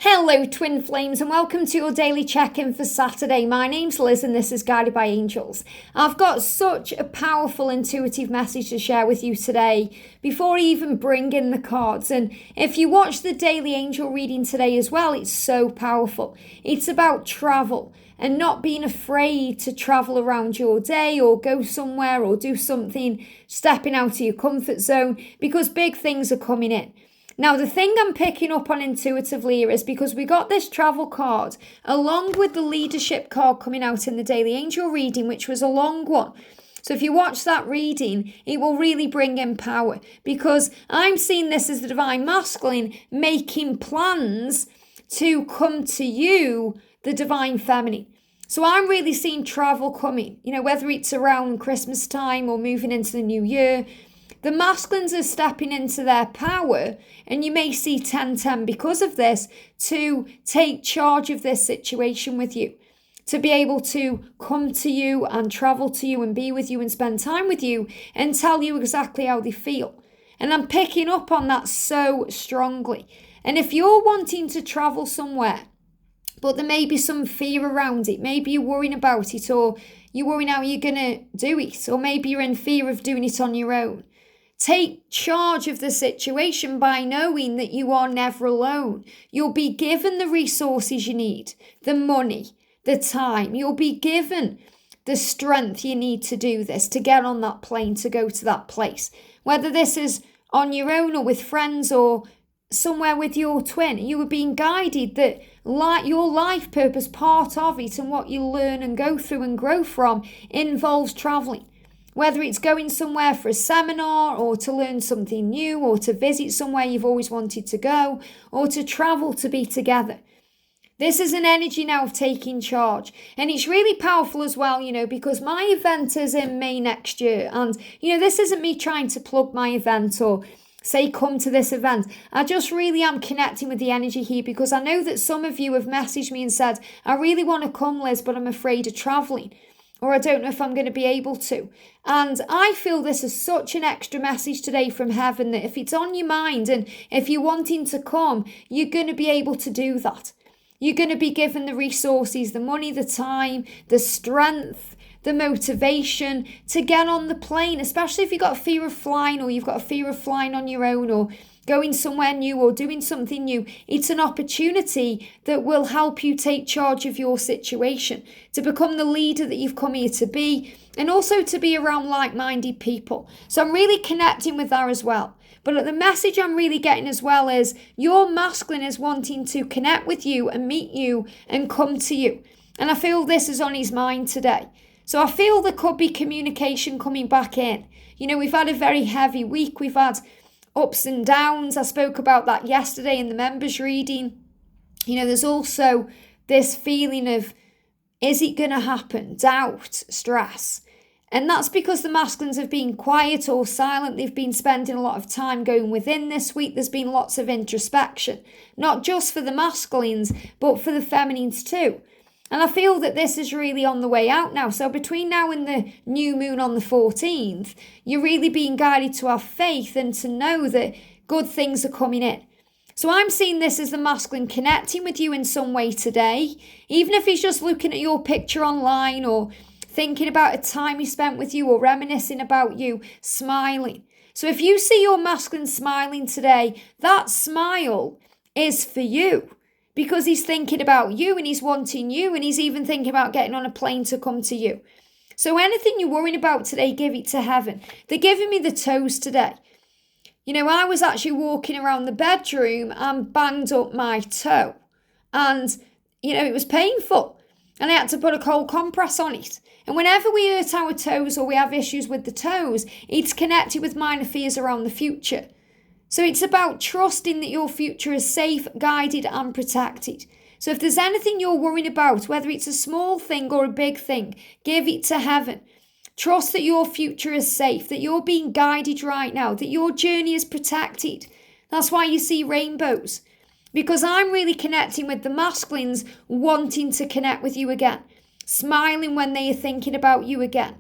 Hello twin flames and welcome to your daily check-in for Saturday. My name's Liz and this is Guided by Angels. I've got such a powerful intuitive message to share with you today before I even bring in the cards. And if you watch the daily angel reading today as well, it's so powerful. It's about travel and not being afraid to travel around your day or go somewhere or do something, stepping out of your comfort zone because big things are coming in. Now, the thing I'm picking up on intuitively here is because we got this travel card along with the leadership card coming out in the daily angel reading, which was a long one. So if you watch that reading, it will really bring in power because I'm seeing this as the divine masculine making plans to come to you, the divine feminine. So I'm really seeing travel coming, whether it's around Christmas time or moving into the new year. The masculines are stepping into their power, and you may see 10-10 because of this, to take charge of this situation with you, to be able to come to you and travel to you and be with you and spend time with you and tell you exactly how they feel. And I'm picking up on that so strongly. And if you're wanting to travel somewhere, but there may be some fear around it, maybe you're worrying about it, or you're worrying how you're going to do it, or maybe you're in fear of doing it on your own. Take charge of the situation by knowing that you are never alone. You'll be given the resources you need, the money, the time. You'll be given the strength you need to do this, to get on that plane, to go to that place. Whether this is on your own or with friends or somewhere with your twin, you are being guided that your life purpose, part of it and what you learn and go through and grow from involves traveling. Whether it's going somewhere for a seminar or to learn something new or to visit somewhere you've always wanted to go or to travel to be together. This is an energy now of taking charge. And it's really powerful as well, because my event is in May next year. And, this isn't me trying to plug my event or say come to this event. I just really am connecting with the energy here because I know that some of you have messaged me and said, I really want to come, Liz, but I'm afraid of traveling. Or I don't know if I'm going to be able to. And I feel this is such an extra message today from heaven that if it's on your mind and if you're wanting to come, you're going to be able to do that. You're going to be given the resources, the money, the time, the strength, the motivation to get on the plane, especially if you've got a fear of flying or you've got a fear of flying on your own or going somewhere new or doing something new. It's an opportunity that will help you take charge of your situation, to become the leader that you've come here to be, and also to be around like-minded people. So I'm really connecting with that as well. But the message I'm really getting as well is your masculine is wanting to connect with you and meet you and come to you. And I feel this is on his mind today. So I feel there could be communication coming back in. We've had a very heavy week. We've had ups and downs. I spoke about that yesterday in the members reading. There's also this feeling of, is it going to happen? Doubt, stress. And that's because the masculines have been quiet or silent. They've been spending a lot of time going within this week. There's been lots of introspection, not just for the masculines, but for the feminines too. And I feel that this is really on the way out now. So between now and the new moon on the 14th, you're really being guided to have faith and to know that good things are coming in. So I'm seeing this as the masculine connecting with you in some way today, even if he's just looking at your picture online or thinking about a time he spent with you or reminiscing about you, smiling. So if you see your masculine smiling today, that smile is for you. Because he's thinking about you and he's wanting you and he's even thinking about getting on a plane to come to you. So anything you're worrying about today, give it to heaven. They're giving me the toes today. I was actually walking around the bedroom and banged up my toe. And, it was painful. And I had to put a cold compress on it. And whenever we hurt our toes or we have issues with the toes, it's connected with minor fears around the future. So it's about trusting that your future is safe, guided and protected. So if there's anything you're worrying about, whether it's a small thing or a big thing, give it to heaven. Trust that your future is safe, that you're being guided right now, that your journey is protected. That's why you see rainbows. Because I'm really connecting with the masculines wanting to connect with you again, smiling when they are thinking about you again,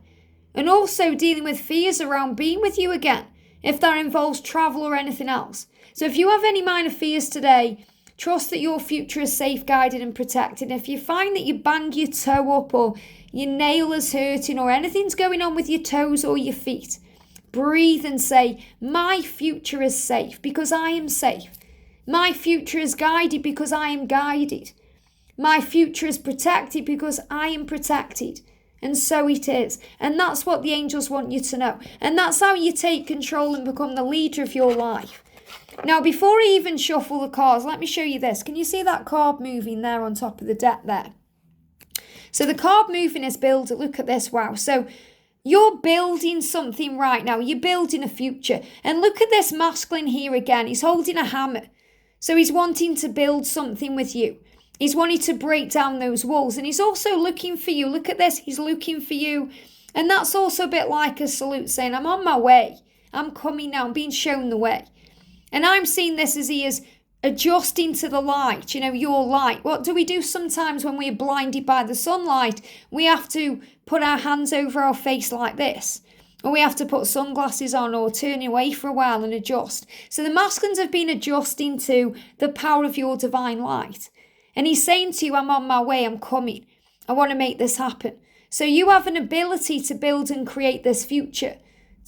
and also dealing with fears around being with you again, if that involves travel or anything else. So if you have any minor fears today, Trust that your future is safeguarded and protected. If you find that you bang your toe up or your nail is hurting or anything's going on with your toes or your feet, breathe and say, my future is safe because I am safe. My future is guided because I am guided. My future is protected because I am protected. And so it is. And that's what the angels want you to know. And that's how you take control and become the leader of your life. Now, before I even shuffle the cards, let me show you this. Can you see that card moving there on top of the deck there? So the card moving is builder. Look at this. Wow. So you're building something right now. You're building a future. And look at this masculine here again. He's holding a hammer. So he's wanting to build something with you. He's wanting to break down those walls. And he's also looking for you. Look at this. He's looking for you. And that's also a bit like a salute saying, I'm on my way. I'm coming now. I'm being shown the way. And I'm seeing this as he is adjusting to the light, your light. What do we do sometimes when we're blinded by the sunlight? We have to put our hands over our face like this. Or we have to put sunglasses on or turn away for a while and adjust. So the masculines have been adjusting to the power of your divine light. And he's saying to you, I'm on my way, I'm coming. I want to make this happen. So you have an ability to build and create this future.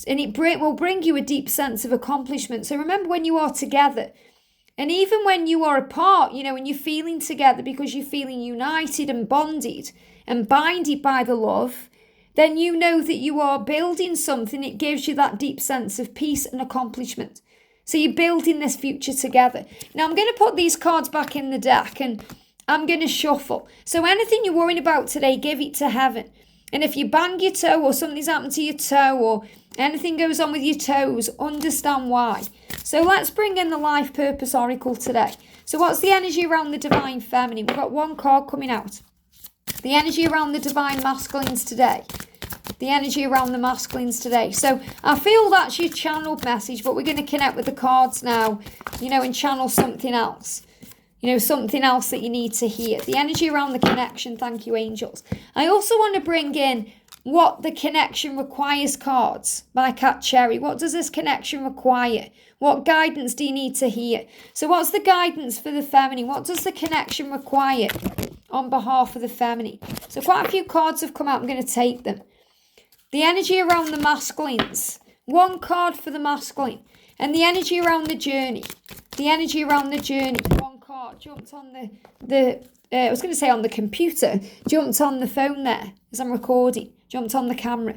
And it will bring you a deep sense of accomplishment. So remember when you are together, and even when you are apart, when you're feeling together because you're feeling united and bonded and binded by the love, then you know that you are building something. It gives you that deep sense of peace and accomplishment. So you're building this future together. Now I'm going to put these cards back in the deck and I'm going to shuffle. So anything you're worrying about today, give it to heaven. And if you bang your toe or something's happened to your toe or anything goes on with your toes, understand why. So let's bring in the Life Purpose Oracle today. So what's the energy around the Divine Feminine? We've got one card coming out. The energy around the Divine Masculines today. The energy around the masculines today. So I feel that's your channeled message, but we're going to connect with the cards now, and channel something else. Something else that you need to hear. The energy around the connection. Thank you, angels. I also want to bring in What the Connection Requires cards by Cat Cherry. What does this connection require? What guidance do you need to hear? So what's the guidance for the feminine? What does the connection require on behalf of the feminine? So quite a few cards have come out. I'm going to take them. The energy around the masculines. One card for the masculine. And the energy around the journey. The energy around the journey. One card jumped on I was going to say on the computer. Jumped on the phone there as I'm recording. Jumped on the camera.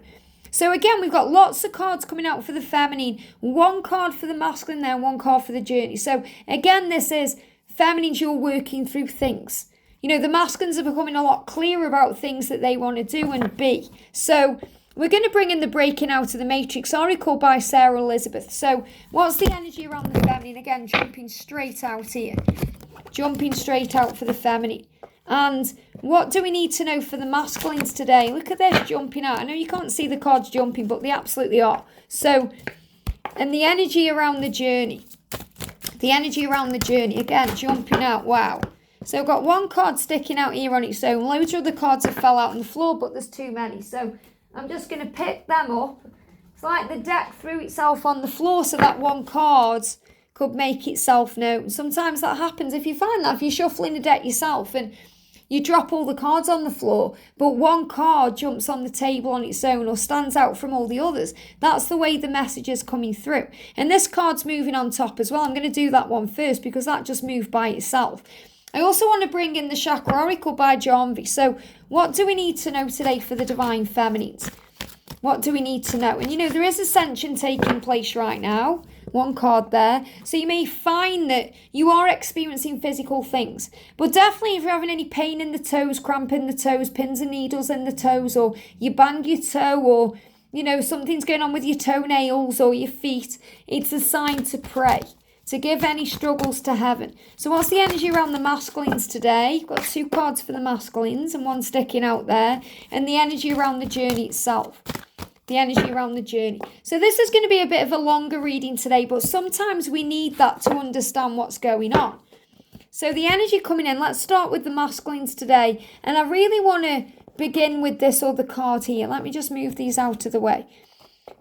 So again, we've got lots of cards coming out for the feminine. One card for the masculine there. One card for the journey. So again, this is feminines, you're working through things. The masculines are becoming a lot clearer about things that they want to do and be. So we're going to bring in the Breaking Out of the Matrix Oracle by Sarah Elizabeth. So what's the energy around the feminine? Again, jumping straight out here. Jumping straight out for the feminine. And what do we need to know for the masculines today? Look at this jumping out. I know you can't see the cards jumping, but they absolutely are. So, and the energy around the journey. The energy around the journey. Again, jumping out. Wow. So I've got one card sticking out here on its own. Loads of other cards have fell out on the floor, but there's too many. So I'm just going to pick them up. It's like the deck threw itself on the floor so that one card could make itself known. Sometimes that happens. If you find that, if you're shuffling the deck yourself and you drop all the cards on the floor, but one card jumps on the table on its own or stands out from all the others, that's the way the message is coming through. And this card's moving on top as well. I'm going to do that one first because that just moved by itself. I also want to bring in the Chakra Oracle by Janvi. So what do we need to know today for the Divine Feminines? What do we need to know? And there is Ascension taking place right now. One card there. So you may find that you are experiencing physical things. But definitely if you're having any pain in the toes, cramp in the toes, pins and needles in the toes, or you bang your toe, or something's going on with your toenails or your feet, it's a sign to pray. To give any struggles to heaven. So what's the energy around the masculines today? Got two cards for the masculines and one sticking out there. And the energy around the journey itself. The energy around the journey. So this is going to be a bit of a longer reading today, but sometimes we need that to understand what's going on. So the energy coming in, let's start with the masculines today. And I really want to begin with this other card here. Let me just move these out of the way.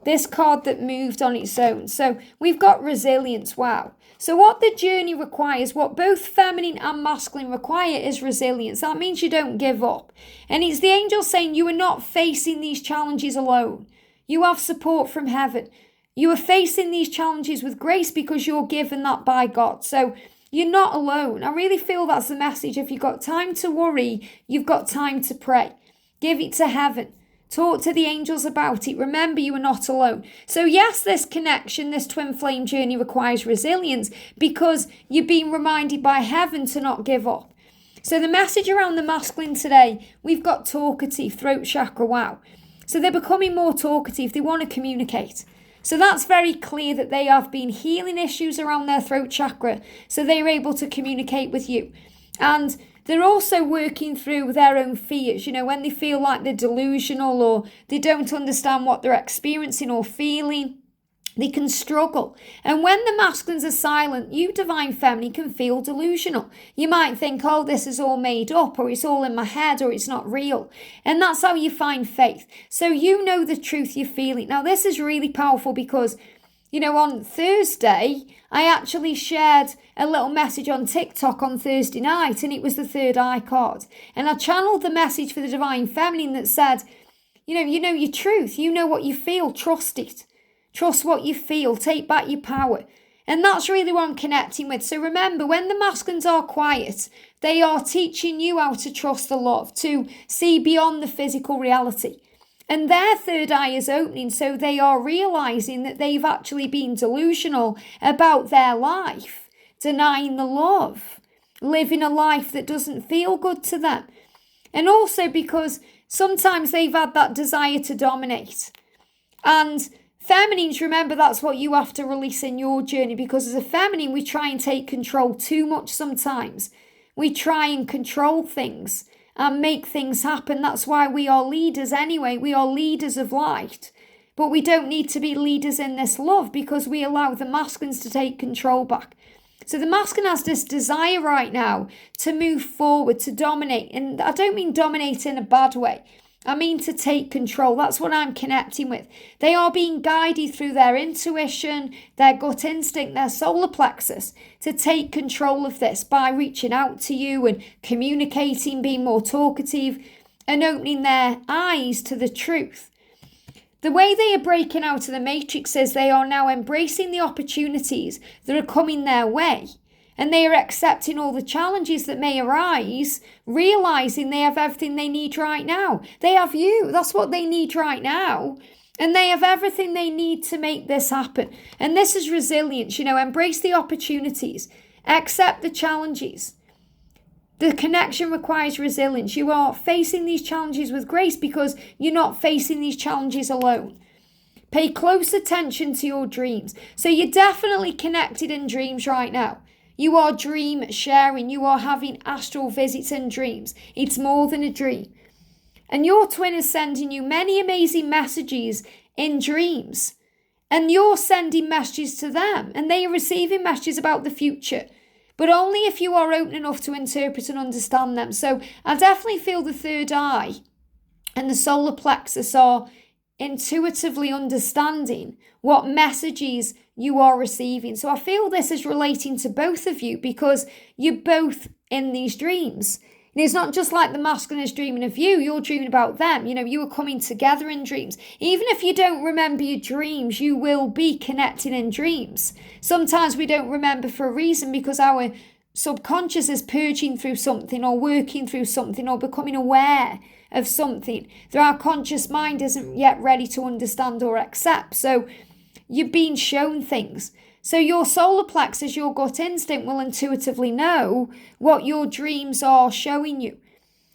This card that moved on its own. So we've got resilience. Wow. So what the journey requires, what both feminine and masculine require, is resilience. That means you don't give up. And it's the angel saying you are not facing these challenges alone. You have support from heaven. You are facing these challenges with grace because you're given that by God. So you're not alone. I really feel that's the message. If you've got time to worry, you've got time to pray. Give it to heaven. Talk to the angels about it. Remember, you are not alone. So yes, this connection, this twin flame journey requires resilience because you're being reminded by heaven to not give up. So the message around the masculine today, we've got talkative, throat chakra, wow. So they're becoming more talkative. They want to communicate. So that's very clear that they have been healing issues around their throat chakra. So they're able to communicate with you. And they're also working through their own fears. You know, when they feel like they're delusional or they don't understand what they're experiencing or feeling, they can struggle. And when the masculines are silent, you, divine feminine, can feel delusional. You might think, oh, this is all made up, or it's all in my head, or it's not real. And that's how you find faith. So you know the truth you're feeling. Now, this is really powerful because, you know, on Thursday, I actually shared a little message on TikTok on Thursday night, and it was the third eye card. And I channeled the message for the divine feminine that said, you know your truth. You know what you feel. Trust it. Trust what you feel. Take back your power. And that's really what I'm connecting with. So remember, when the masculines are quiet, they are teaching you how to trust the love, to see beyond the physical reality. And their third eye is opening, so they are realizing that they've actually been delusional about their life, denying the love, living a life that doesn't feel good to them. And also because sometimes they've had that desire to dominate. And feminines, remember, that's what you have to release in your journey, because as a feminine, we try and take control too much sometimes. We try and control things and make things happen. That's why we are leaders anyway. We are leaders of light. But we don't need to be leaders in this love because we allow the masculines to take control back. So the masculine has this desire right now to move forward, to dominate. And I don't mean dominate in a bad way. I mean to take control. That's what I'm connecting with. They are being guided through their intuition, their gut instinct, their solar plexus to take control of this by reaching out to you and communicating, being more talkative and opening their eyes to the truth. The way they are breaking out of the matrix is they are now embracing the opportunities that are coming their way. And they are accepting all the challenges that may arise, realizing they have everything they need right now. They have you. That's what they need right now. And they have everything they need to make this happen. And this is resilience, embrace the opportunities, accept the challenges. The connection requires resilience. You are facing these challenges with grace because you're not facing these challenges alone. Pay close attention to your dreams. So you're definitely connected in dreams right now. You are dream sharing. You are having astral visits and dreams. It's more than a dream. And your twin is sending you many amazing messages in dreams. And you're sending messages to them. And they are receiving messages about the future. But only if you are open enough to interpret and understand them. So I definitely feel the third eye and the solar plexus are intuitively understanding what messages you are receiving. So I feel this is relating to both of you because you're both in these dreams. And it's not just like the masculine is dreaming of you, you're dreaming about them. You are coming together in dreams. Even if you don't remember your dreams, you will be connecting in dreams. Sometimes we don't remember for a reason because our subconscious is purging through something or working through something or becoming aware of something that our conscious mind isn't yet ready to understand or accept. So you're being shown things. So your solar plexus, your gut instinct will intuitively know what your dreams are showing you.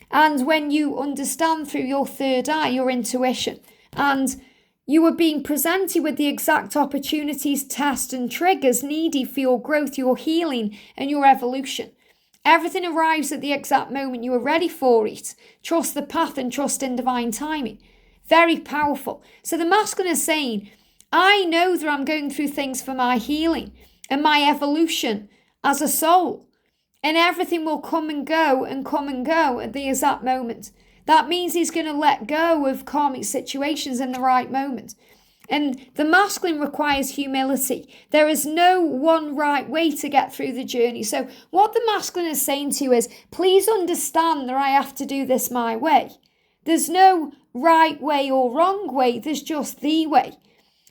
And when you understand through your third eye, your intuition, and you are being presented with the exact opportunities, tests and triggers needed for your growth, your healing and your evolution. Everything arrives at the exact moment you are ready for it. Trust the path and trust in divine timing. Very powerful. So the masculine is saying, I know that I'm going through things for my healing and my evolution as a soul. And everything will come and go at the exact moment. That means he's going to let go of karmic situations in the right moment. And the masculine requires humility. There is no one right way to get through the journey. So what the masculine is saying to you is, please understand that I have to do this my way. There's no right way or wrong way. There's just the way.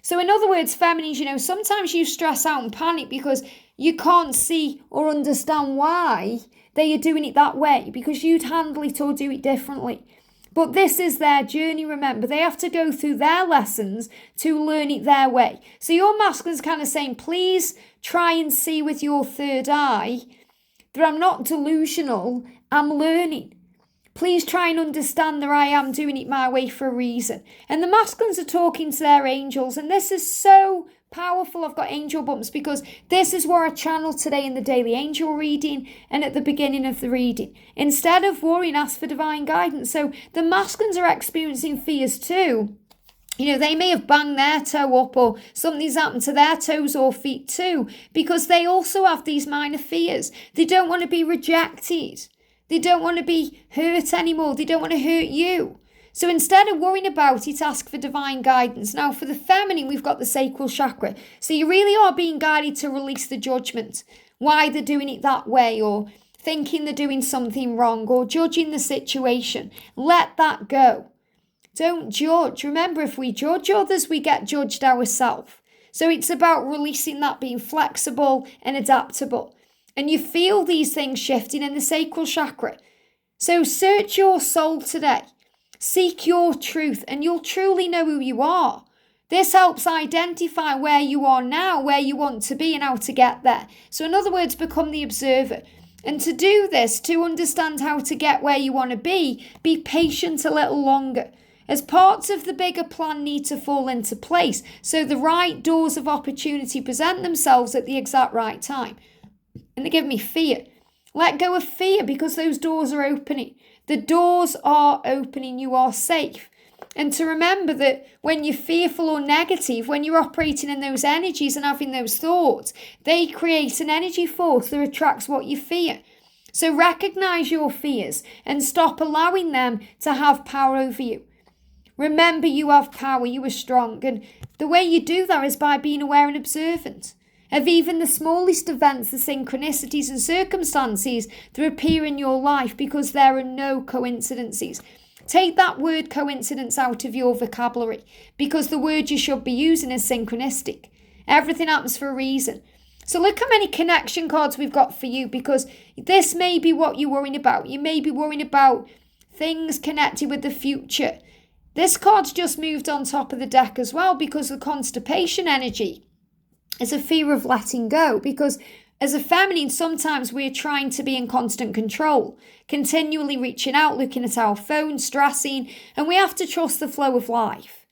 So in other words, feminines, sometimes you stress out and panic because you can't see or understand why they are doing it that way, because you'd handle it or do it differently. But this is their journey, remember. They have to go through their lessons to learn it their way. So your masculine's kind of saying, please try and see with your third eye that I'm not delusional, I'm learning. Please try and understand that I am doing it my way for a reason. And the masculines are talking to their angels, and this is so powerful. I've got angel bumps because this is what I channel today in the daily angel reading and at the beginning of the reading. Instead of worrying, ask for divine guidance. So the masculines are experiencing fears too. They may have banged their toe up or something's happened to their toes or feet too, because they also have these minor fears. They don't want to be rejected. They don't want to be hurt anymore. They don't want to hurt you. So instead of worrying about it, ask for divine guidance. Now, for the feminine, we've got the sacral chakra. So you really are being guided to release the judgment. Why they're doing it that way, or thinking they're doing something wrong, or judging the situation. Let that go. Don't judge. Remember, if we judge others, we get judged ourselves. So it's about releasing that, being flexible and adaptable. And you feel these things shifting in the sacral chakra. So search your soul today. Seek your truth, and you'll truly know who you are. This helps identify where you are now, where you want to be, and how to get there. So in other words, become the observer. And to do this, to understand how to get where you want to be patient a little longer. As parts of the bigger plan need to fall into place, so the right doors of opportunity present themselves at the exact right time. And they give me fear. Let go of fear, because those doors are opening. The doors are opening. You are safe. And to remember that when you're fearful or negative, when you're operating in those energies and having those thoughts, they create an energy force that attracts what you fear. So recognize your fears and stop allowing them to have power over you. Remember, you have power. You are strong. And the way you do that is by being aware and observant of even the smallest events, the synchronicities and circumstances that appear in your life, because there are no coincidences. Take that word coincidence out of your vocabulary, because the word you should be using is synchronistic. Everything happens for a reason. So look how many connection cards we've got for you, because this may be what you're worrying about. You may be worrying about things connected with the future. This card's just moved on top of the deck as well, because the constipation energy is a fear of letting go, because as a feminine, sometimes we're trying to be in constant control, continually reaching out, looking at our phone, stressing, and we have to trust the flow of life.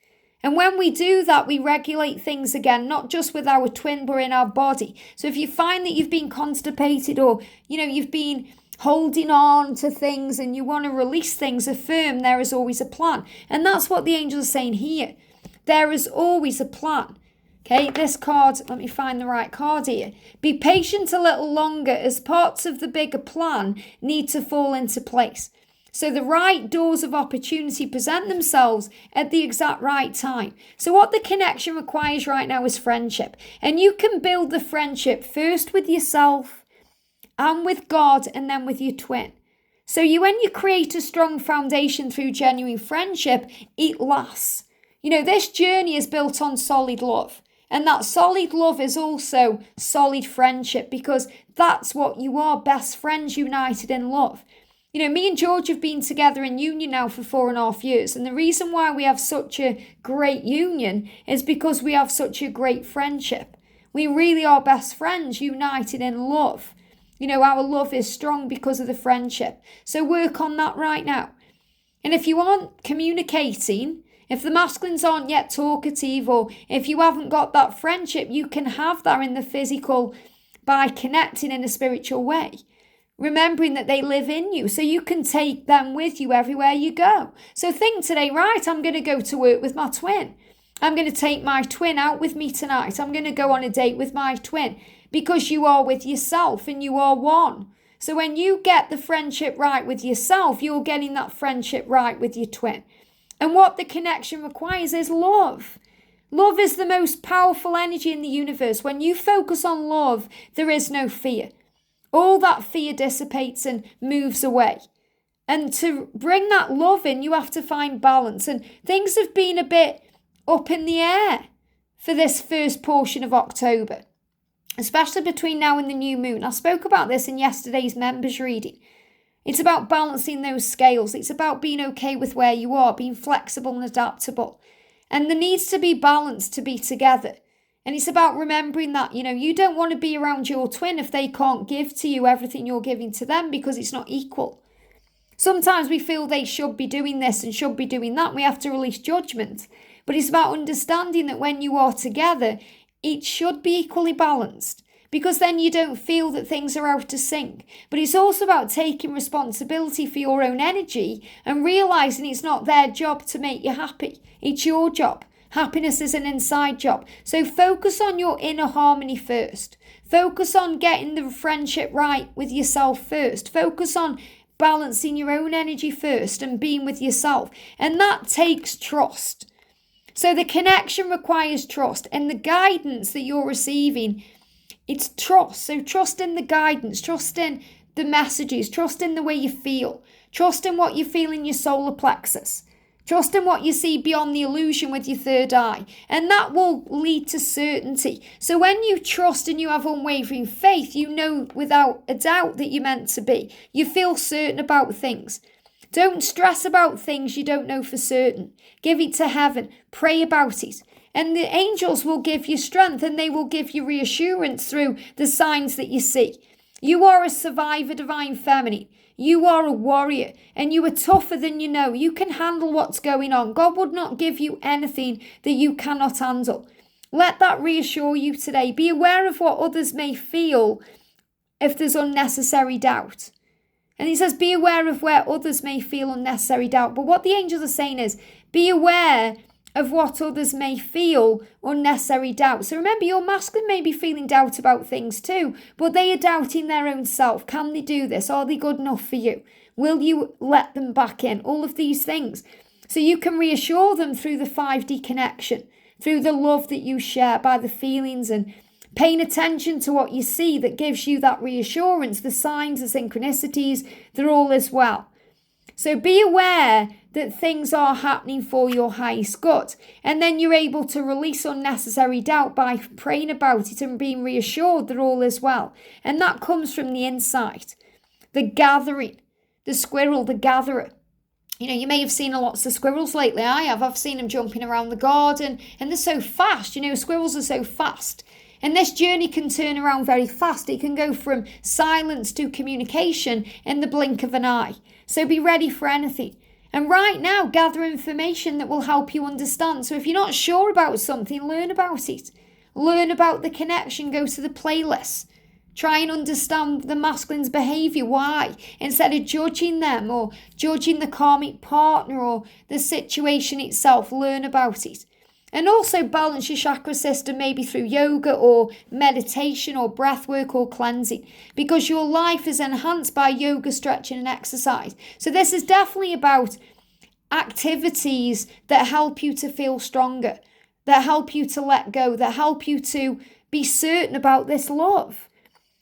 And when we do that, we regulate things again, not just with our twin, but in our body. So if you find that you've been constipated, or, you've been holding on to things and you want to release things, affirm there is always a plan. And that's what the angels are saying here. There is always a plan. Okay, this card, let me find the right card here. Be patient a little longer, as parts of the bigger plan need to fall into place. So the right doors of opportunity present themselves at the exact right time. So what the connection requires right now is friendship. And you can build the friendship first with yourself and with God, and then with your twin. So when you create a strong foundation through genuine friendship, it lasts. This journey is built on solid love. And that solid love is also solid friendship, because that's what you are, best friends united in love. Me and George have been together in union now for 4.5 years. And the reason why we have such a great union is because we have such a great friendship. We really are best friends united in love. Our love is strong because of the friendship. So work on that right now. And if you aren't communicating, if the masculines aren't yet talkative, or if you haven't got that friendship, you can have that in the physical by connecting in a spiritual way. Remembering that they live in you, so you can take them with you everywhere you go. So think today, right, I'm going to go to work with my twin. I'm going to take my twin out with me tonight. I'm going to go on a date with my twin, because you are with yourself and you are one. So when you get the friendship right with yourself, you're getting that friendship right with your twin. And what the connection requires is love. Love is the most powerful energy in the universe. When you focus on love, there is no fear. All that fear dissipates and moves away. And to bring that love in, you have to find balance. And things have been a bit up in the air for this first portion of October, especially between now and the new moon. I spoke about this in yesterday's members reading. It's about balancing those scales. It's about being okay with where you are, being flexible and adaptable. And there needs to be balance to be together. And it's about remembering that, you don't want to be around your twin if they can't give to you everything you're giving to them because it's not equal. Sometimes we feel they should be doing this and should be doing that. We have to release judgment. But it's about understanding that when you are together, it should be equally balanced, because then you don't feel that things are out of sync. But it's also about taking responsibility for your own energy and realizing it's not their job to make you happy. It's your job. Happiness is an inside job. So focus on your inner harmony first. Focus on getting the friendship right with yourself first. Focus on balancing your own energy first and being with yourself. And that takes trust. So the connection requires trust, and the guidance that you're receiving, it's trust. So trust in the guidance, trust in the messages, trust in the way you feel, trust in what you feel in your solar plexus, trust in what you see beyond the illusion with your third eye, and that will lead to certainty. So when you trust and you have unwavering faith, you know without a doubt that you're meant to be. You feel certain about things. Don't stress about things you don't know for certain. Give it to heaven. Pray about it. And the angels will give you strength, and they will give you reassurance through the signs that you see. You are a survivor, divine feminine. You are a warrior, and you are tougher than you know. You can handle what's going on. God would not give you anything that you cannot handle. Let that reassure you today. Be aware of what others may feel if there's unnecessary doubt. And he says, be aware of where others may feel unnecessary doubt. But what the angels are saying is, be aware of what others may feel unnecessary doubt. So remember, your masculine may be feeling doubt about things too, but they are doubting their own self. Can they do this? Are they good enough for you? Will you let them back in? All of these things. So you can reassure them through the 5D connection, through the love that you share, by the feelings and paying attention to what you see that gives you that reassurance, the signs, the synchronicities, they're all as well. So be aware that things are happening for your highest good. And then you're able to release unnecessary doubt by praying about it and being reassured that all is well. And that comes from the inside. The gathering, the squirrel, the gatherer. You may have seen lots of squirrels lately. I have. I've seen them jumping around the garden, and they're so fast. Squirrels are so fast. And this journey can turn around very fast. It can go from silence to communication in the blink of an eye. So be ready for anything. And right now, gather information that will help you understand. So if you're not sure about something, learn about it. Learn about the connection. Go to the playlist. Try and understand the masculine's behaviour. Why? Instead of judging them or judging the karmic partner or the situation itself, learn about it. And also balance your chakra system, maybe through yoga or meditation or breath work or cleansing, because your life is enhanced by yoga, stretching and exercise. So this is definitely about activities that help you to feel stronger, that help you to let go, that help you to be certain about this love.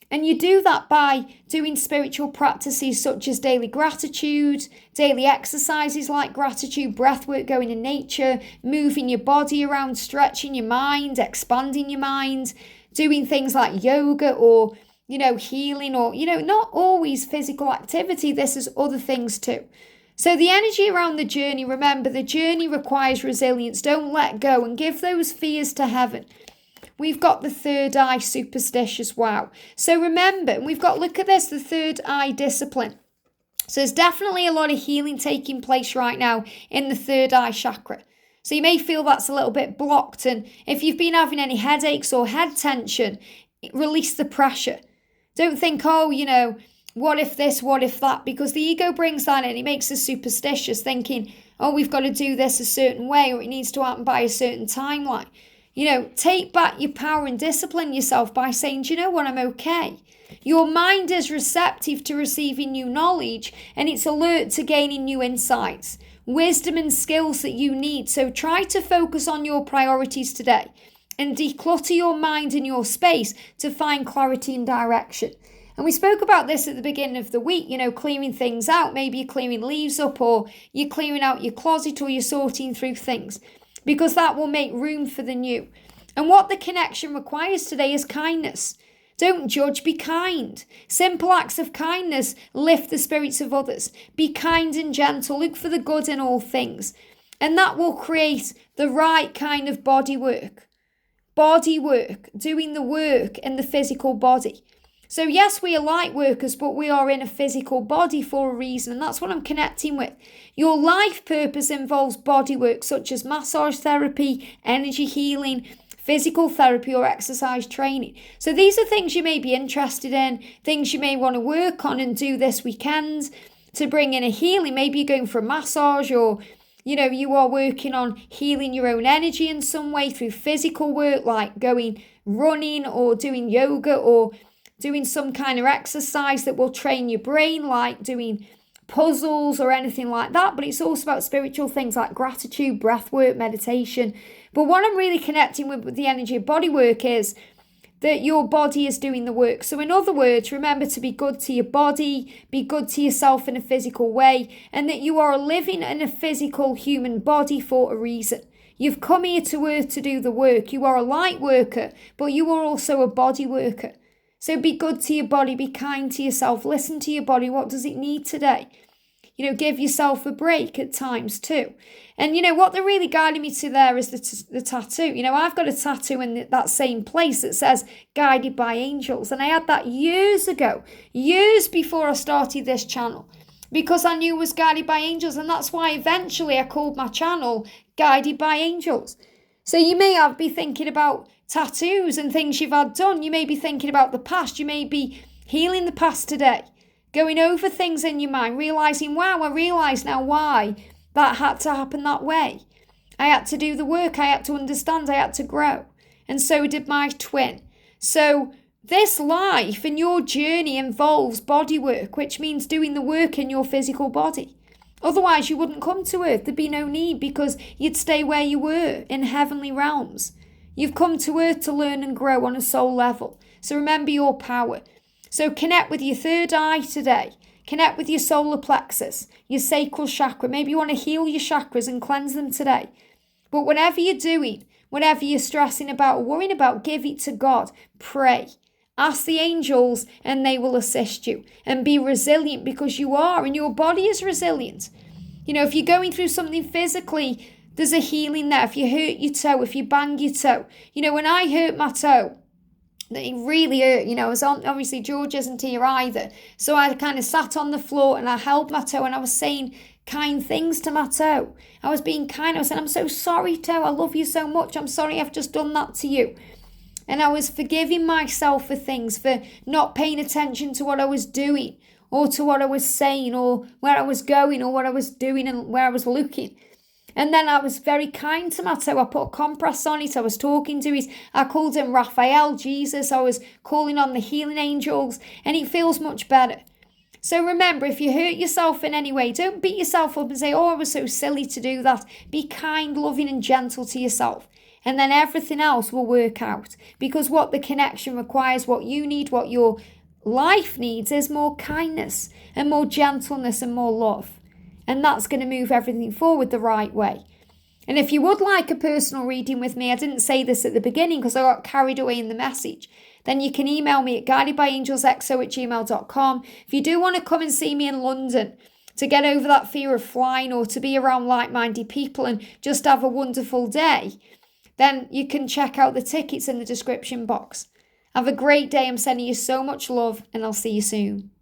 And you do that by doing spiritual practices such as daily gratitude, daily exercises like gratitude, breath work, going in nature, moving your body around, stretching your mind, expanding your mind, doing things like yoga or, healing or, not always physical activity. This is other things too. So the energy around the journey, remember, the journey requires resilience. Don't let go and give those fears to heaven. We've got the third eye superstitious. Wow. So remember, and we've got, look at this, the third eye discipline. So there's definitely a lot of healing taking place right now in the third eye chakra. So you may feel that's a little bit blocked. And if you've been having any headaches or head tension, release the pressure. Don't think, what if this, what if that? Because the ego brings that in. It makes us superstitious, thinking, we've got to do this a certain way, or it needs to happen by a certain timeline. Take back your power and discipline yourself by saying, do you know what, I'm okay. Your mind is receptive to receiving new knowledge, and it's alert to gaining new insights. wisdom and skills that you need. So try to focus on your priorities today and declutter your mind and your space to find clarity and direction. And we spoke about this at the beginning of the week, clearing things out. Maybe you're clearing leaves up, or you're clearing out your closet, or you're sorting through things, because that will make room for the new. And what the connection requires today is kindness. Don't judge, be kind. Simple acts of kindness lift the spirits of others. Be kind and gentle. Look for the good in all things. And that will create the right kind of body work. Body work, doing the work in the physical body. So yes, we are light workers, but we are in a physical body for a reason. And that's what I'm connecting with. Your life purpose involves body work, such as massage therapy, energy healing, physical therapy, or exercise training. So these are things you may be interested in, things you may want to work on and do this weekend to bring in a healing. Maybe you're going for a massage, or you are working on healing your own energy in some way through physical work, like going running or doing yoga or doing some kind of exercise that will train your brain, like doing puzzles or anything like that. But it's also about spiritual things like gratitude, breath work, meditation. But what I'm really connecting with the energy of body work is that your body is doing the work. So in other words, remember to be good to your body, be good to yourself in a physical way, and that you are living in a physical human body for a reason. You've come here to earth to do the work. You are a light worker, but you are also a body worker. So be good to your body, be kind to yourself, listen to your body. What does it need today? Give yourself a break at times too. And what they're really guiding me to there is the tattoo. I've got a tattoo in that same place that says guided by angels. And I had that years ago, years before I started this channel, because I knew it was guided by angels. And that's why eventually I called my channel Guided by Angels. So you may be thinking about tattoos and things you've had done. You may be thinking about the past. You may be healing the past today, going over things in your mind, realising, wow, I realise now why that had to happen that way. I had to do the work. I had to understand. I had to grow. And so did my twin. So this life and your journey involves body work, which means doing the work in your physical body. Otherwise, you wouldn't come to earth. There'd be no need, because you'd stay where you were in heavenly realms. You've come to earth to learn and grow on a soul level. So remember your power. So connect with your third eye today. Connect with your solar plexus, your sacral chakra. Maybe you want to heal your chakras and cleanse them today. But whatever you're doing, whatever you're stressing about or worrying about, give it to God. Pray. Ask the angels and they will assist you. And be resilient, because you are, and your body is resilient. If you're going through something physically, there's a healing there. If you hurt your toe, if you bang your toe. When I hurt my toe, it really hurt. I was obviously George isn't here either. So I kind of sat on the floor and I held my toe and I was saying kind things to my toe. I was being kind. I was saying, I'm so sorry, toe. I love you so much. I'm sorry I've just done that to you. And I was forgiving myself for things, for not paying attention to what I was doing or to what I was saying or where I was going or what I was doing and where I was looking. And then I was very kind to my toe. I put a compress on it. I was talking to it. I called him Raphael, Jesus. I was calling on the healing angels, and it feels much better. So remember, if you hurt yourself in any way, don't beat yourself up and say, oh, I was so silly to do that. Be kind, loving, and gentle to yourself. And then everything else will work out. Because what the connection requires, what you need, what your life needs is more kindness and more gentleness and more love. And that's going to move everything forward the right way. And if you would like a personal reading with me, I didn't say this at the beginning because I got carried away in the message, then you can email me at guidedbyangelsxo@gmail.com. If you do want to come and see me in London to get over that fear of flying or to be around like-minded people and just have a wonderful day, then you can check out the tickets in the description box. Have a great day. I'm sending you so much love, and I'll see you soon.